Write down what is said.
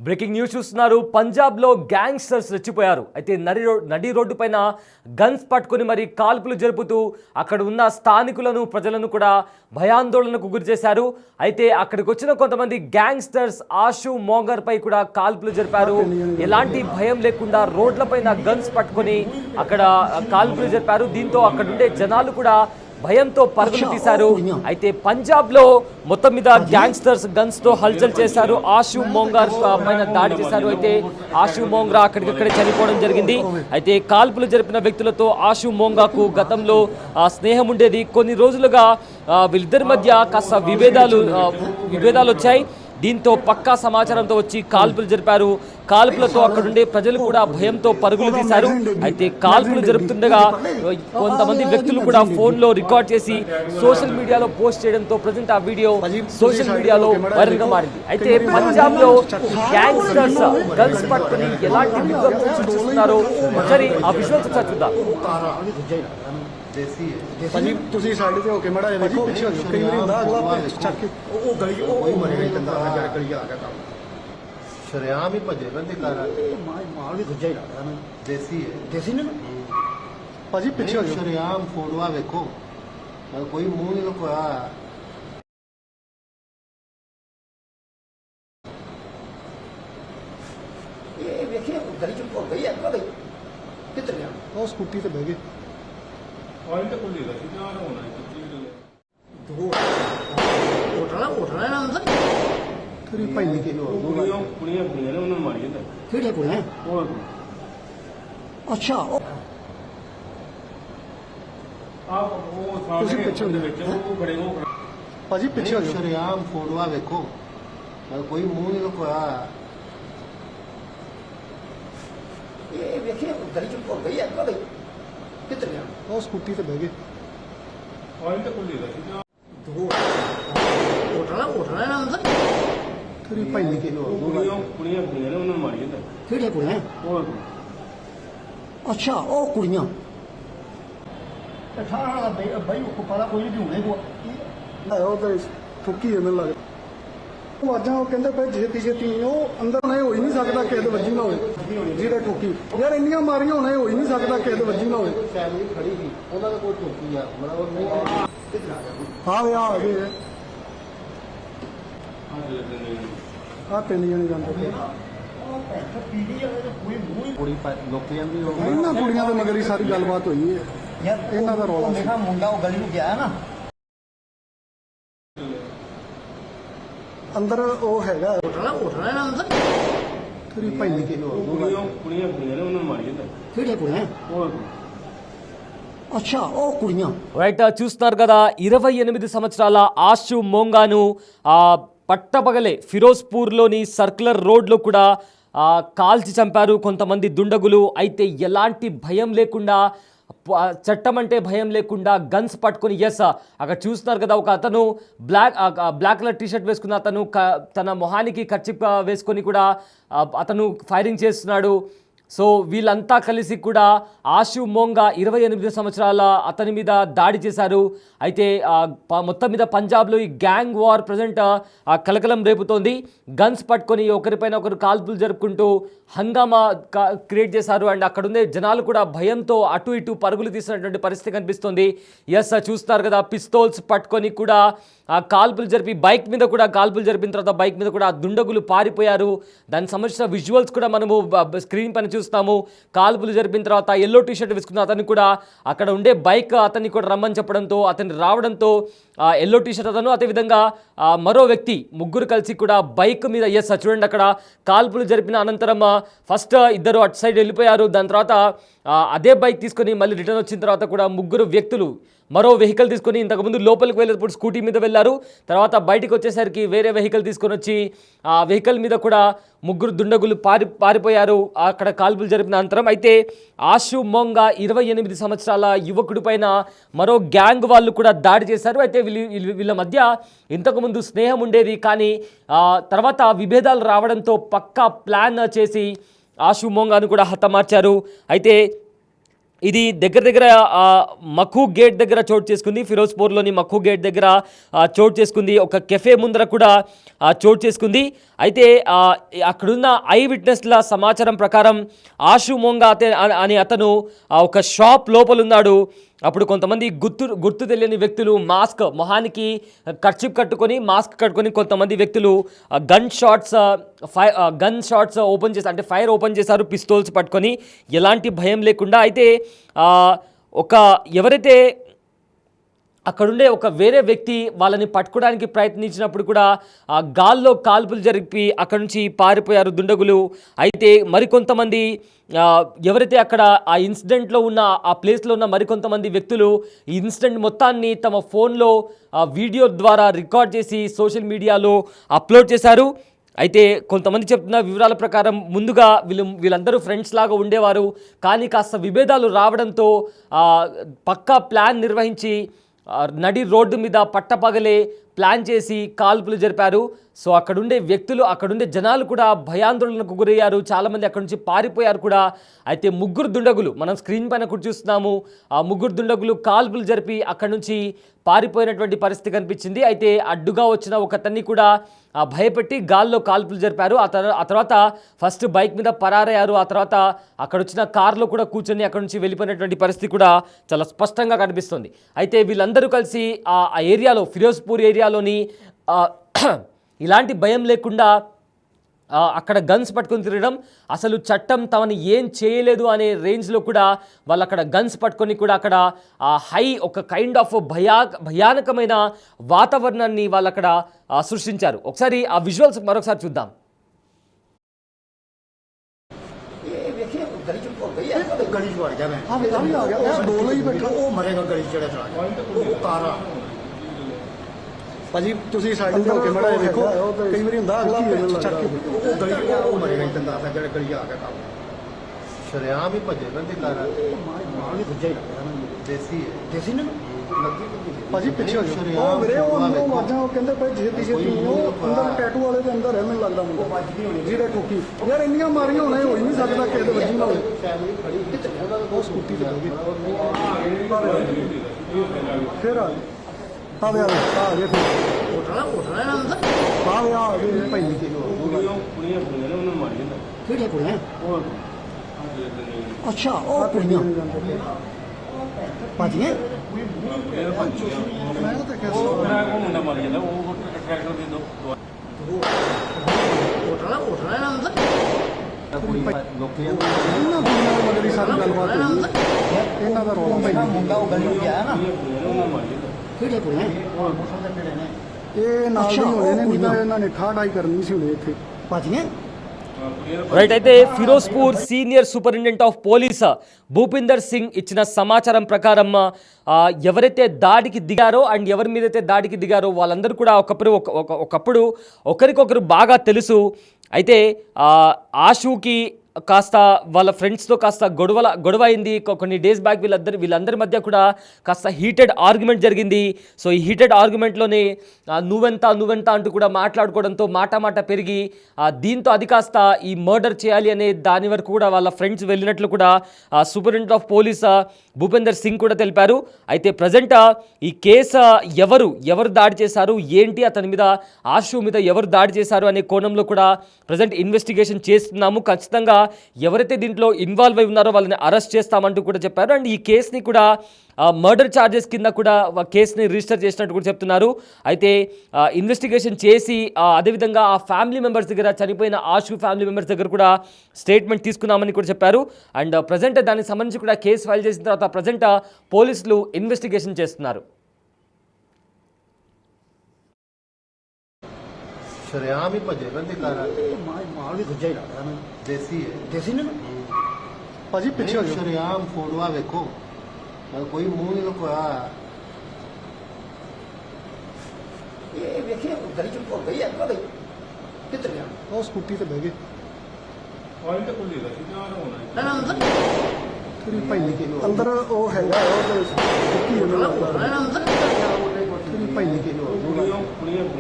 Breaking news చూస్తున్నారు. పంజాబ్లో gangsters రెచ్చిపోయారు. అయితే నడి రోడ్డు పైన గన్స్ పట్టుకుని మరి కాల్పులు జరుపుతూ అక్కడ ఉన్న స్థానికులను ప్రజలను కూడా భయాందోళనకు గురి చేశారు. అయితే అక్కడికి వచ్చిన కొంతమంది గ్యాంగ్స్టర్స్ ఆషు మోంగర్ పై కూడా కాల్పులు జరిపారు. ఎలాంటి భయం లేకుండా రోడ్లపైన గన్స్ పట్టుకొని అక్కడ కాల్పులు జరిపారు. దీంతో అక్కడ ఉండే జనాలు కూడా భయంతో పరుగులు తీశారు. అయితే పంజాబ్ లో మొత్తం మీద గ్యాంగ్స్టర్స్ గన్స్ తో హల్చల్ చేశారు. ఆషు మోంగార్ పైన దాడి చేశారు. అయితే ఆషు మోంగ్రా అక్కడికక్కడే చనిపోవడం జరిగింది. అయితే కాల్పులు జరిపిన వ్యక్తులతో ఆషు మోంగాకు గతంలో స్నేహం ఉండేది. కొన్ని రోజులుగా వీళ్ళిద్దరి మధ్య కాస్త విభేదాలు వచ్చాయి. దీంతో పక్కా సమాచారంతో వచ్చి కాల్పులు జరిపారు. కాల్పులతో అక్కడుండే ప్రజలు కూడా భయంతో పరుగులు తీశారు. అయితే కాల్పులు జరుపుతుండగా కొంతమంది వ్యక్తులు కూడా ఫోన్లో రికార్డ్ చేసి సోషల్ మీడియాలో పోస్ట్ చేయడంతో ప్రజెంట్ ఆ వీడియో సోషల్ మీడియాలో వైరల్గా మారింది. అయితే పంజాబ్లో గ్యాంగ్స్టర్స్ గన్స్ పట్టుకుని ఎలాంటి విధ్వంసం సృష్టిస్తున్నారో ఒకసారి ఆ విజువల్స్ చూద్దాం. ਭਾਜੀ ਤੁਸੀਂ ਸਾਈਡ ਤੇ ਹੋ ਕੇ ਮੜਾ ਜਿਹਾ ਦੇਖੋ ਪਿੱਛੇ ਹੋ ਜਾਓ ਕਈ ਵਾਰੀ ਹੁੰਦਾ ਅਗਲਾ ਚੱਕ ਕੇ ਉਹ ਗਲੀ ਉਹ ਮਰੇ ਕੰਦਾ ਆ ਗਿਆ ਗਲੀ ਆ ਗਿਆ ਕੰਮ ਸ਼ਰਿਆਮ ਹੀ ਭੱਜੇ ਬੰਦੇ ਕਰ ਮਾਲ ਵੀ ਦੂਜਾ ਹੀ ਲੱਗਦਾ ਨਾ ਦੇਸੀ ਨੇ ਭਾਜੀ ਪਿੱਛੇ ਹੋ ਜਾਓ ਸ਼ਰਿਆਮ ਫੋਟੋਆਂ ਵੇਖੋ ਕੋਈ ਮੂੰਹ ਨਹੀਂ ਲੁਕਾਇਆ ਇਹ ਵੇਖਿਆ ਗਲੀ ਚ ਹੋ ਗਈ ਅੱਗਾ ਗਈ ਕਿੱਧਰ ਗਿਆ ਉਹ ਸਕੂਟੀ ਤੇ ਬਹਿ ਗਏ ਆਇਲ ਤਾਂ ਕੋਲ ਲੈਦਾ ਸੀ ਨਾ ਹੋਣਾ ਉਠਣਾ ਨਾ ਅੰਦਰ ਤੇਰੀ ਪਹਿਲੀ ਕੇ ਕੁੜੀਆਂ ਨੇ ਉਹਨਾਂ ਨੂੰ ਮਾਰੀ ਜਾਂਦਾ ਕਿਹੜੇ ਕੁੜੀਆਂ ਅੱਛਾ ਉਹ ਤੁਸੀਂ ਪਿੱਛੇ ਦੇ ਵਿੱਚ ਉਹ ਖੜੇ ਹੋ ਭਾਜੀ ਪਿੱਛੇ ਹੋ ਜਾਓ ਸ਼ਰਿਆਮ ਫੋਟੋਆਂ ਵੇਖੋ ਕੋਈ ਮੂੰਹ ਨਹੀਂ ਲੁਕਾਇਆ ਇਹ ਵੇਖਿਆ ਗਲੀ ਚ ਹੋ ਗਈ ਅੱਗਾ ਗਈ ਕਿੱਧਰ ਗਿਆ ਉਹ ਸਕੂਟੀ ਤੇ ਬਹਿ ਗਏ ਆਇਲ ਤਾਂ ਕੋਲ ਲੈਦਾ ਸੀ ਨਾ ਉਠਣਾ ਨਾ ਅੰਦਰ ਤੇਰੀ ਪਹਿਲੀ ਕੇ ਕੁੜੀਆਂ ਨੇ ਉਹਨਾਂ ਨੂੰ ਮਾਰੀ ਜਾਂਦਾ ਕਿਹੜੇ ਕੁੜੀਆਂ ਅੱਛਾ ਉਹ ਕੁੜੀਆਂ ਠਾਣਾ ਬਈ ਉਹ ਪਤਾ ਕੋਈ ਨਹੀਂ ਹੁਣੇ ਕੋ ਉਹ ਤੇ ਠੁੱਕੀ ਮੈਨੂੰ ਲੱਗ ਆਵਾਜ਼ਾਂ ਉਹ ਕਹਿੰਦੇ ਭਾਈ ਛੇਤੀ ਉਹ ਅੰਦਰ ਨਹੀਂ ਹੋ ਹੀ ਨਹੀਂ ਸਕਦਾ ਕਿਸੇ ਦੇ ਵੱਜੀ ਨਾ ਹੋਵੇ ਜਿਹੜਾ ਠੋਕੀ ਯਾਰ ਇੰਨੀਆਂ ਮਾਰੀਆਂ ਹੋਣੇ ਹੋ ਹੀ ਨਹੀਂ ਸਕਦਾ ਕਿਸੇ ਦੇ ਵੱਜੀ ਨਾ ਹੋਵੇ ਫੈਮਿਲੀ ਖੜੀ ਸੀ ਉਹਨਾਂ ਦਾ ਕੋਈ ਠੋਕੀ ਆ ਹਾਂ ਵੇ ਆ ਗਏ ਆ ਤਿੰਨ ਜਣੇ ਜਾਂਦੇ ਕੁੜੀ ਲੋਕੀ ਜਾਂਦੀ ਇਹਨਾਂ ਕੁੜੀਆਂ ਦੇ ਮਗਰ ਹੀ ਸਾਰੀ ਗੱਲਬਾਤ ਹੋਈ ਹੈ ਯਾਰ ਇਹਨਾਂ ਦਾ ਰੌਲਾ ਦੇਖਾ ਮੁੰਡਾ ਉਹ ਗਲੀ ਨੂੰ ਗਿਆ ਨਾ ਅੰਦਰ ਉਹ ਹੈਗਾ ਉਠਣਾ ਨਾ ਅੰਦਰ ਤੇਰੀ ਪਹਿਲੀ ਕੇ ਕੁੜੀਆਂ ਨੇ ਉਹਨਾਂ ਨੂੰ ਮਾਰੀ ਜਾਂਦਾ ਕਿਹੜੇ ਕੁੜੀਆਂ అచ్చా ఓ కుడియా రైట్ చూస్తున్నారు కదా 28 సంవత్సరాల ఆషు మోంగాను పట్టపగలే ఫిరోజ్పూర్లోని సర్క్యులర్ రోడ్లో కూడా కాల్చి చంపారు కొంతమంది దుండగులు. అయితే ఎలాంటి భయం లేకుండా చట్టం అంటే భయం లేకుండా గన్స్ పట్టుకొని అక్కడ చూస్తున్నారు కదా ఒక అతను బ్లాక్ కలర్ టీషర్ట్ వేసుకున్న అతను తన మొహానికి కర్చిప్ వేసుకొని కూడా అతను ఫైరింగ్ చేస్తున్నాడు. సో వీళ్ళంతా కలిసి కూడా ఆషు మోంగా 28 సంవత్సరాల అతని మీద దాడి చేశారు. అయితే మొత్తం మీద పంజాబ్లో ఈ గ్యాంగ్ వార్ ప్రజెంట్ కలకలం రేపుతోంది. గన్స్ పట్టుకొని ఒకరిపైన ఒకరు కాల్పులు జరుపుకుంటూ హంగామా క్రియేట్ చేశారు. అండ్ అక్కడ ఉండే జనాలు కూడా భయంతో అటు ఇటు పరుగులు తీసినటువంటి పరిస్థితి కనిపిస్తుంది. చూస్తారు కదా పిస్తోల్స్ పట్టుకొని కూడా కాల్పులు జరిపి బైక్ మీద కూడా కాల్పులు జరిపిన తర్వాత బైక్ మీద కూడా దుండగులు పారిపోయారు. దానికి సంబంధించిన విజువల్స్ కూడా మనము స్క్రీన్ పైన చూస్తాము. కాల్పులు జరిపిన తర్వాత ఎల్లో టీషర్ట్ వేసుకున్న అతను కూడా అక్కడ ఉండే బైక్ అతన్ని కూడా రమ్మని చెప్పడంతో అతన్ని రావడంతో ఎల్లో టీషర్ట్ అతను అదేవిధంగా మరో వ్యక్తి ముగ్గురు కలిసి కూడా బైక్ మీద చూడండి అక్కడ కాల్పులు జరిపిన అనంతరం ఫస్ట్ ఇద్దరు అటు సైడ్ వెళ్ళిపోయారు. దాని తర్వాత అదే బైక్ తీసుకొని మళ్ళీ రిటర్న్ వచ్చిన తర్వాత కూడా ముగ్గురు వ్యక్తులు మరో వెహికల్ తీసుకొని ఇంతకుముందు లోపలికి వెళ్ళేటప్పుడు స్కూటీ మీద వెళ్ళారు. తర్వాత బయటికి వచ్చేసరికి వేరే వెహికల్ తీసుకొని వచ్చి ఆ వెహికల్ మీద కూడా ముగ్గురు దుండగులు పారిపోయారు అక్కడ కాల్పులు జరిపిన అనంతరం. అయితే ఆషు మోంగా 28 సంవత్సరాల యువకుడి పైన మరో గ్యాంగ్ వాళ్ళు కూడా దాడి చేశారు. అయితే వీళ్ళ మధ్య ఇంతకుముందు స్నేహం ఉండేది, కానీ తర్వాత విభేదాలు రావడంతో పక్కా ప్లాన్ చేసి ఆషు మోంగాను కూడా హతమార్చారు. అయితే ఇది దగ్గర దగ్గర మఖూ గేట్ దగ్గర చోటు చేసుకుంది. ఫిరోజ్పూర్లోని మఖూ గేట్ దగ్గర చోటు చేసుకుంది. ఒక కెఫే ముందర కూడా చోటు చేసుకుంది. అయితే అక్కడున్న ఐ విట్నెస్ల సమాచారం ప్రకారం ఆషు మోంగా అనే అతను ఒక షాప్ లోపల ఉన్నాడు. అప్పుడు కొంతమంది గుర్తు తెలియని వ్యక్తులు మాస్క్ మొహానికి కర్చీప్ కట్టుకొని మాస్క్ కట్టుకొని కొంతమంది వ్యక్తులు గన్ షాట్స్ ఓపెన్ చేశారు, అంటే ఫైర్ ఓపెన్ చేశారు పిస్తోల్స్ పట్టుకొని, ఎలాంటి భయం లేకుండా. అయితే ఎవరైతే అక్కడుండే ఒక వేరే వ్యక్తి వాళ్ళని పట్టుకోవడానికి ప్రయత్నించినప్పుడు కూడా గాల్లో కాల్పులు జరిపి అక్కడి నుంచి పారిపోయారు దుండగులు. అయితే మరికొంతమంది ఎవరైతే అక్కడ ఆ ఇన్సిడెంట్లో ఉన్న ఆ ప్లేస్లో ఉన్న మరికొంతమంది వ్యక్తులు ఈ ఇన్సిడెంట్ మొత్తాన్ని తమ ఫోన్లో వీడియో ద్వారా రికార్డ్ చేసి సోషల్ మీడియాలో అప్లోడ్ చేశారు. అయితే కొంతమంది చెప్తున్న వివరాల ప్రకారం ముందుగా వీళ్ళందరూ ఫ్రెండ్స్ లాగా ఉండేవారు, కానీ కాస్త విభేదాలు రావడంతో పక్కా ప్లాన్ నిర్వహించి నడి రోడ్డు మీద పట్టపగలే ప్లాన్ చేసి కాల్పులు జరిపారు. సో అక్కడుండే వ్యక్తులు, అక్కడుండే జనాలు కూడా భయాందోళనకు గురయ్యారు. చాలామంది అక్కడి నుంచి పారిపోయారు కూడా. అయితే ముగ్గురు దుండగులు మనం స్క్రీన్ పైన కూడా చూస్తున్నాము. ఆ ముగ్గురు దుండగులు కాల్పులు జరిపి అక్కడి నుంచి పారిపోయినటువంటి పరిస్థితి కనిపించింది. అయితే అడ్డుగా వచ్చిన ఒకతన్ని కూడా భయపెట్టి గాల్లో కాల్పులు జరిపారు. ఆ తర్వాత ఫస్ట్ బైక్ మీద పరారయ్యారు. ఆ తర్వాత అక్కడ వచ్చిన కార్లో కూడా కూర్చొని అక్కడ నుంచి వెళ్ళిపోయినటువంటి పరిస్థితి కూడా చాలా స్పష్టంగా కనిపిస్తుంది. అయితే వీళ్ళందరూ కలిసి ఆ ఏరియాలో, ఫిరోజ్పూర్ ఏరియాలోని ఇలాంటి భయం లేకుండా అక్కడ గన్స్ పట్టుకొని తిరగడం, అసలు చట్టం తమని ఏం చేయలేదు అనే రేంజ్లో కూడా వాళ్ళు అక్కడ గన్స్ పట్టుకొని కూడా అక్కడ ఒక కైండ్ ఆఫ్ భయానకమైన వాతావరణాన్ని వాళ్ళు అక్కడ సృష్టించారు. ఒకసారి ఆ విజువల్స్ మరొకసారి చూద్దాం. गली च वड़ गया मैं हाँ बेटा भी आ गया, उस दो ही बैठा। वो मरेगा गली च चढ़े वो कार आ ਭਾਜੀ ਤੁਸੀਂ ਸਾਈਡ ਤੇ ਹੋ ਕੇ ਮੜਾ ਦੇਖੋ, ਕਈ ਵਾਰੀ ਹੁੰਦਾ ਅਗਲਾ ਚੱਕ ਕੇ ਉਹ ਗਲੀ ਚ ਉਹ ਮਰੇਗਾ ਇਦਾਂ ਦਾ ਜਿਹੜੇ ਗਲੀ ਆ ਗਿਆ ਕੰਮ ਸ਼ਰਿਆਮ ਹੀ ਭੱਜੇ ਬੰਦੇ ਕਾਰ ਮਾਲ ਹੀ ਭੱਜੇ ਦੇਸੀ ਨੇ ਭਾਜੀ ਪਿੱਛੇ ਹੋ ਜਾਓ। ਉਹ ਵੀਰੇ ਉਹ ਆਵਾਜ਼ਾਂ ਉਹ ਕਹਿੰਦੇ ਭਾਈ ਛੇਤੀ ਛੇਤੀ ਉਹ ਅੰਦਰ ਟੈਟੂ ਵਾਲੇ ਦੇ ਅੰਦਰ ਹੈ, ਮੈਨੂੰ ਲੱਗਦਾ ਮੁੰਡਾ ਜਿਹੜਾ ਠੋਕੀ ਯਾਰ ਇੰਨੀਆਂ ਮਾਰੀਆਂ ਹੋਣਾ ਹੋ ਹੀ ਨਹੀਂ ਸਕਦਾ ਕਿਸੇ ਦੇ ਵੱਜੀ ਨਾ ਹੋਵੇ। ਉਹ ਸਕੂਟੀ ਤੇ ਲੱਗੀ ਫਿਰ ਆ ਵੇ ਆ ਗਏ ਫਿਰ ਉਠਣਾ ਨਾ ਅੰਦਰ ਆ ਵੇ ਆ ਗਏ ਭਾਈ ਕੁੜੀਆਂ ਨੇ ਉਹਨਾਂ ਨੂੰ ਮਾਰੀ ਜਾਂਦਾ। ਕਿਹੜੀਆਂ ਕੁੜੀਆਂ ਉਹ ਅੱਛਾ ਉਹ ਕੁੜੀਆਂ ਭਾਜੀਆਂ ਮੈਂ ਤਾਂ ਕਿਹਾ ਉਹ ਮੁੰਡਾ ਮਾਰੀ ਜਾਂਦਾ। ਉਹ ਟਰੈਕਟਰ ਦੇ ਦੋ ਉਠਣਾ ਨਾ ਅੰਦਰ ਲੋਕੀ ਇਹਨਾਂ ਦੁਨੀਆਂ ਦੇ ਮਗਰ ਹੀ ਸਾਰੀ ਗੱਲਬਾਤ ਹੋਈ। ਇਹਨਾਂ ਦਾ ਰੌਲਾ ਪੈਂਦਾ ਮੁੰਡਾ ਉਹ ਗਲੀ ਚ ਆਇਆ ਨਾ ਉਹਨਾਂ ਨੂੰ ਮਾਰੀ ਜਾਂਦਾ। ਕਿਹੜੀਆਂ ਕੁੜੀਆਂ ਇਹ ਨਾਲ ਨਹੀਂ ਹੋਣੇ ਨੇ, ਨਹੀਂ ਤਾਂ ਇਹਨਾਂ ਨੇ ਠਾਠਾਈ ਕਰਨੀ ਸੀ ਹੁਣੇ ਇੱਥੇ ਭਾਜੀਆਂ రైట్. అయితే Ferozepur senior superintendent of police Bhupinder Singh ఇచ్చిన సమాచారం ప్రకారం ఎవరైతే దాడికి దిగారో అండ్ ఎవరి మీదైతే దాడికి దిగారో వాళ్ళందరూ కూడా ఒకప్పుడు ఒకరికొకరు బాగా తెలుసు. అయితే ఆషుకి కాస్త వాళ్ళ ఫ్రెండ్స్తో కాస్త గొడవ అయింది కొన్ని డేస్ బ్యాక్. వీళ్ళందరి మధ్య కూడా కాస్త హీటెడ్ ఆర్గ్యుమెంట్ జరిగింది. సో ఈ హీటెడ్ ఆర్గ్యుమెంట్లోనే నువ్వెంత అంటూ కూడా మాట్లాడుకోవడంతో మాట పెరిగి దీంతో అది కాస్త ఈ మర్డర్ చేయాలి అనే దాని వరకు కూడా వాళ్ళ ఫ్రెండ్స్ వెళ్ళినట్లు కూడా superintendent of police Bhupender Singh కూడా తెలిపారు. అయితే ప్రజెంట్ ఈ కేసు ఎవరు దాడి చేశారు, ఏంటి, అతని మీద ఆషు మీద ఎవరు దాడి చేశారు అనే కోణంలో కూడా ప్రజెంట్ ఇన్వెస్టిగేషన్ చేస్తున్నాము. ఖచ్చితంగా ఎవరైతే దీంట్లో ఇన్వాల్వ్ అయి ఉన్నారో వాళ్ళని అరెస్ట్ చేస్తామంటూ కూడా చెప్పారు. అండ్ ఈ కేసుని కూడా మర్డర్ ఛార్జెస్ కింద కూడా కేసుని రిజిస్టర్ చేసినట్టు కూడా చెప్తున్నారు. అయితే ఇన్వెస్టిగేషన్ చేసి అదేవిధంగా ఆ ఫ్యామిలీ మెంబర్స్ దగ్గర, చనిపోయిన ఆషు ఫ్యామిలీ మెంబర్స్ దగ్గర కూడా స్టేట్మెంట్ తీసుకున్నామని కూడా చెప్పారు. అండ్ ప్రజెంట్ దానికి సంబంధించి కూడా కేసు ఫైల్ చేసిన తర్వాత ప్రజెంట్ పోలీసులు ఇన్వెస్టిగేషన్ చేస్తున్నారు. ਸ਼ਰਿਆਮ ਹੀ ਭੱਜੇ ਬੰਦੇ ਕਾਰ ਮਾਲ ਵੀ ਦੂਜਾ ਹੀ ਲੱਗਦਾ ਨਾ ਦੇਸੀ ਨੇ ਭਾਜੀ ਪਿੱਛੇ ਹੋ ਜਾਓ। ਸ਼ਰਿਆਮ ਫੋਟੋਆਂ ਵੇਖੋ ਕੋਈ ਮੂੰਹ ਨਹੀਂ ਲੁਕਾਇਆ ਇਹ ਵੇਖਿਆ ਗਲੀ ਚ ਭੁੱਲ ਗਈ ਅੱਗਾ ਗਈ ਕਿੱਧਰ ਗਿਆ ਉਹ ਸਕੂਟੀ ਤੇ ਬਹਿ ਗਏ ਆਇਲ ਤਾਂ ਖੁੱਲੀ ਦਾ ਸੀ ਨਾ ਹੋਣਾ ਨਾ ਅੰਦਰ ਥੋੜੀ ਭਾਈ ਅੰਦਰ ਉਹ ਹੈਗਾ ਉਹ ਠੋਕੀ ਉਹਨਾਂ ਦਾ ਅੰਦਰ ਥੋੜੀ ਭਾਈ ਕੁੜੀਆਂ